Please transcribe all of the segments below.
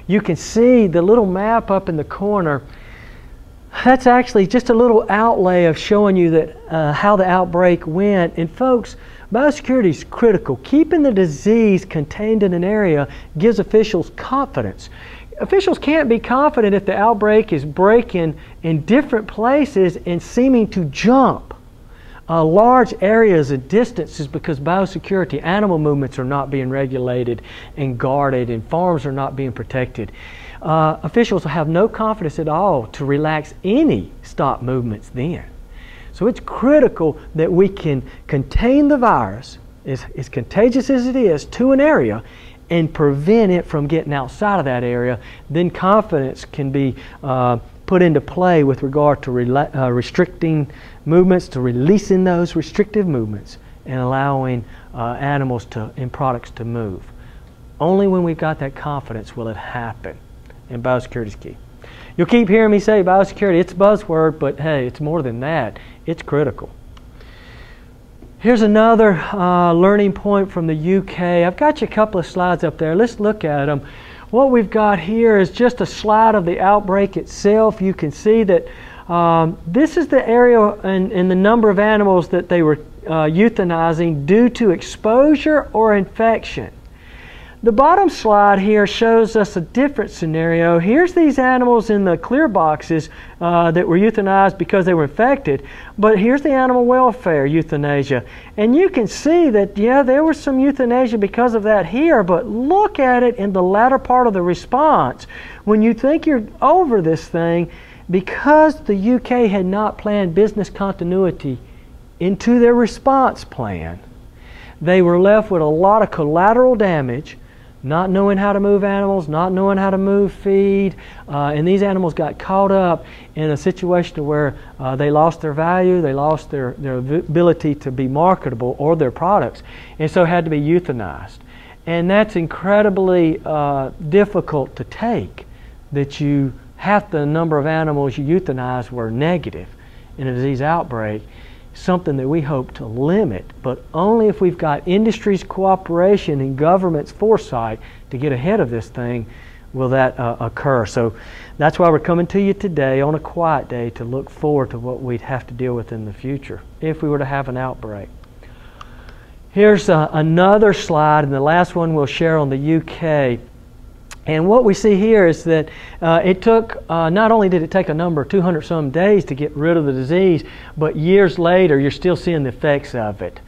You can see the little map up in the corner. That's actually just a little outlay of showing you that how the outbreak went. And folks, biosecurity is critical. Keeping the disease contained in an area gives officials confidence. Officials can't be confident if the outbreak is breaking in different places and seeming to jump large areas and distances because biosecurity, animal movements are not being regulated and guarded and farms are not being protected. Officials have no confidence at all to relax any stop movements then. So it's critical that we can contain the virus, as contagious as it is, to an area and prevent it from getting outside of that area. Then confidence can be put into play with regard to restricting movements, to releasing those restrictive movements and allowing animals and products to move. Only when we've got that confidence will it happen. And biosecurity is key. You'll keep hearing me say biosecurity, it's a buzzword, but hey, it's more than that. It's critical. Here's another learning point from the UK. I've got you a couple of slides up there. Let's look at them. What we've got here is just a slide of the outbreak itself. You can see that this is the area and the number of animals that they were euthanizing due to exposure or infection. The bottom slide here shows us a different scenario. Here's these animals in the clear boxes that were euthanized because they were infected, but here's the animal welfare euthanasia. And you can see that, yeah, there was some euthanasia because of that here, but look at it in the latter part of the response. When you think you're over this thing, because the UK had not planned business continuity into their response plan, they were left with a lot of collateral damage, not knowing how to move animals, not knowing how to move feed, and these animals got caught up in a situation where they lost their value, they lost their ability to be marketable or their products, and so had to be euthanized. And that's incredibly difficult to take, that you half the number of animals you euthanized were negative in a disease outbreak. Something that we hope to limit, but only if we've got industry's cooperation and government's foresight to get ahead of this thing will that occur. So that's why we're coming to you today on a quiet day to look forward to what we'd have to deal with in the future if we were to have an outbreak. Here's another slide, and the last one we'll share on the UK. And what we see here is that it took, not only did it take a number of 200 some days to get rid of the disease, but years later you're still seeing the effects of it.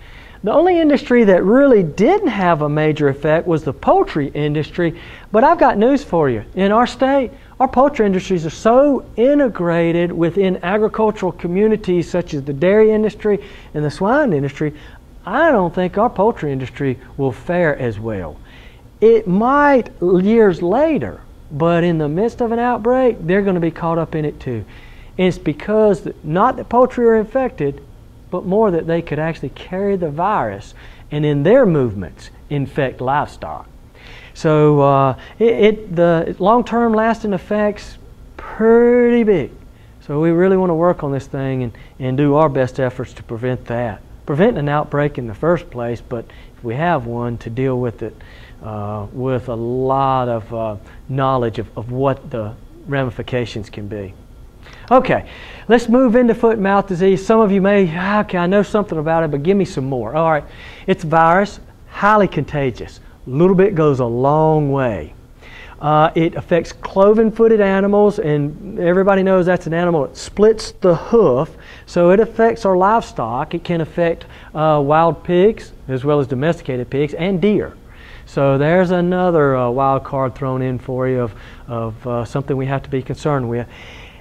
The only industry that really didn't have a major effect was the poultry industry, but I've got news for you. In our state, our poultry industries are so integrated within agricultural communities such as the dairy industry and the swine industry, I don't think our poultry industry will fare as well. It might years later, but in the midst of an outbreak, they're going to be caught up in it too. And it's because not that poultry are infected, but more that they could actually carry the virus and in their movements infect livestock. So the long-term lasting effects pretty big. So we really want to work on this thing and do our best efforts to prevent that. Prevent an outbreak in the first place, but if we have one, to deal with it with a lot of knowledge of what the ramifications can be. Okay, let's move into foot and mouth disease. Some of you may, okay, I know something about it, but give me some more. All right, it's a virus, highly contagious. A little bit goes a long way. It affects cloven-footed animals, and everybody knows that's an animal that splits the hoof, so it affects our livestock. It can affect wild pigs, as well as domesticated pigs, and deer. So there's another wild card thrown in for you of something we have to be concerned with.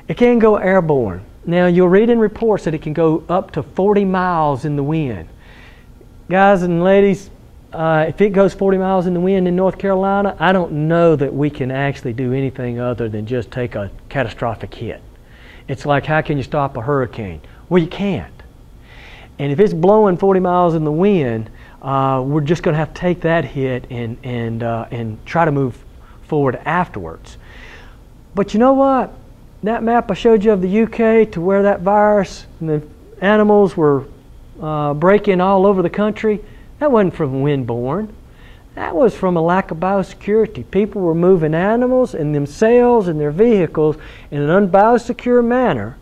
It can go airborne. Now, you'll read in reports that it can go up to 40 miles in the wind. Guys and ladies, if it goes 40 miles in the wind in North Carolina, I don't know that we can actually do anything other than just take a catastrophic hit. It's like, how can you stop a hurricane? Well, you can't. And if it's blowing 40 miles in the wind, we're just going to have to take that hit and try to move forward afterwards. But you know what? That map I showed you of the UK to where that virus and the animals were breaking all over the country, that wasn't from wind-borne. That was from a lack of biosecurity. People were moving animals and themselves and their vehicles in an unbiosecure manner.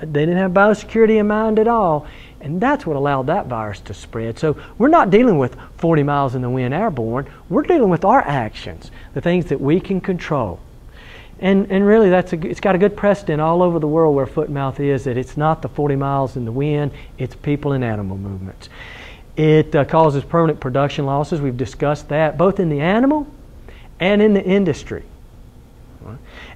They didn't have biosecurity in mind at all, and that's what allowed that virus to spread. So we're not dealing with 40 miles in the wind airborne. We're dealing with our actions, the things that we can control. And really, it's got a good precedent all over the world where foot and mouth is, that it's not the 40 miles in the wind, it's people and animal movements. It causes permanent production losses. We've discussed that, both in the animal and in the industry.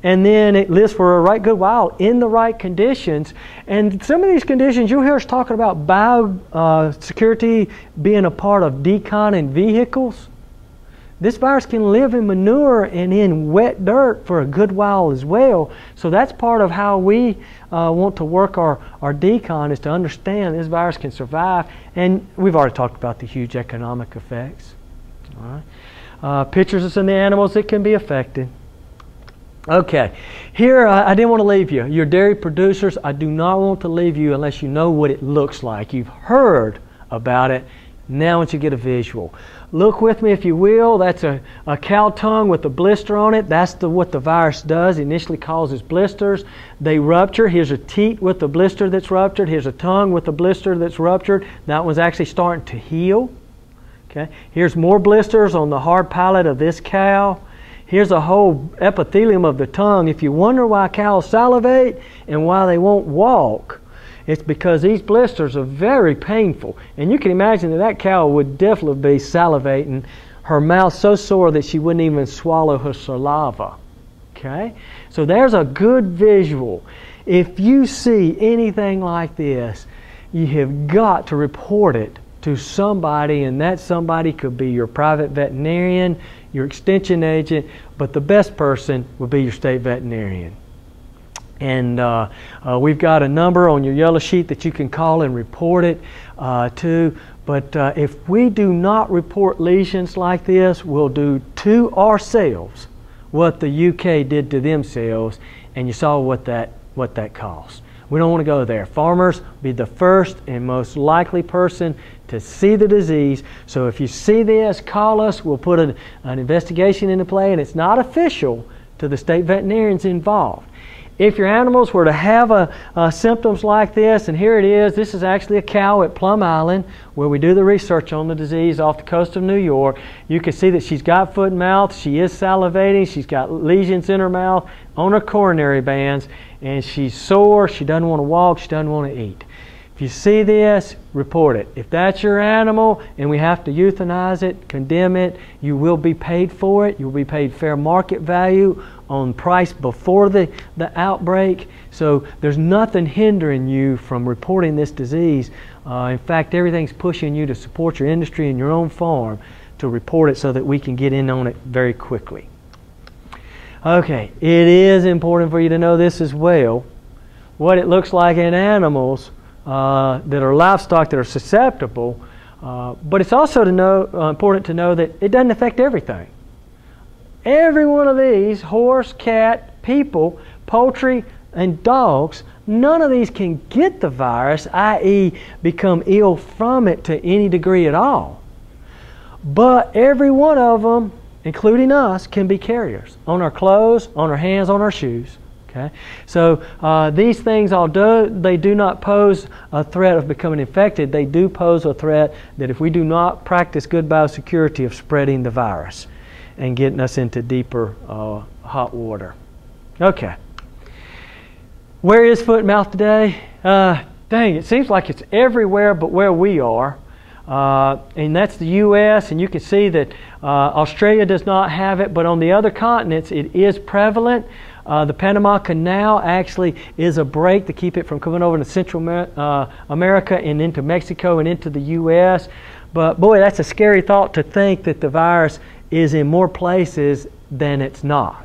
And then it lives for a right good while in the right conditions. And some of these conditions, you'll hear us talking about biosecurity being a part of decon in vehicles. This virus can live in manure and in wet dirt for a good while as well. So that's part of how we want to work our decon, is to understand this virus can survive. And we've already talked about the huge economic effects. All right. Pictures of some of the animals that can be affected. Okay, here I didn't want to leave you. Your dairy producers, I do not want to leave you unless you know what it looks like. You've heard about it. Now I want you to get a visual. Look with me if you will. That's a cow tongue with a blister on it. That's what the virus does. It initially causes blisters. They rupture. Here's a teat with a blister that's ruptured. Here's a tongue with a blister that's ruptured. That one's actually starting to heal. Okay. Here's more blisters on the hard palate of this cow. Here's a whole epithelium of the tongue. If you wonder why cows salivate and why they won't walk, it's because these blisters are very painful. And you can imagine that cow would definitely be salivating, her mouth so sore that she wouldn't even swallow her saliva. Okay? So there's a good visual. If you see anything like this, you have got to report it to somebody, and that somebody could be your private veterinarian, your extension agent, but the best person would be your state veterinarian. And we've got a number on your yellow sheet that you can call and report it to. But if we do not report lesions like this, we'll do to ourselves what the UK did to themselves, and you saw what that cost. We don't want to go there. Farmers be the first and most likely person to see the disease. So if you see this, call us. We'll put an investigation into play, and it's not official to the state veterinarians involved. If your animals were to have symptoms like this, and here it is, this is actually a cow at Plum Island where we do the research on the disease off the coast of New York. You can see that she's got foot and mouth, she is salivating, she's got lesions in her mouth on her coronary bands, and she's sore, she doesn't want to walk, she doesn't want to eat. If you see this, report it. If that's your animal and we have to euthanize it, condemn it, you will be paid for it. You'll be paid fair market value on price before the outbreak. So there's nothing hindering you from reporting this disease. In fact, everything's pushing you to support your industry and your own farm to report it so that we can get in on it very quickly. Okay, it is important for you to know this as well. What it looks like in animals that are livestock that are susceptible, but it's also important to know that it doesn't affect everything. Every one of these, horse, cat, people, poultry, and dogs, none of these can get the virus, i.e. become ill from it to any degree at all. But every one of them, including us, can be carriers on our clothes, on our hands, on our shoes. Okay? So these things, although they do not pose a threat of becoming infected, they do pose a threat that if we do not practice good biosecurity of spreading the virus and getting us into deeper hot water. Okay. Where is foot and mouth today? Dang, it seems like it's everywhere but where we are. And that's the U.S., and you can see that Australia does not have it, but on the other continents it is prevalent. The Panama Canal actually is a break to keep it from coming over to Central America and into Mexico and into the U.S. But boy, that's a scary thought to think that the virus is in more places than it's not.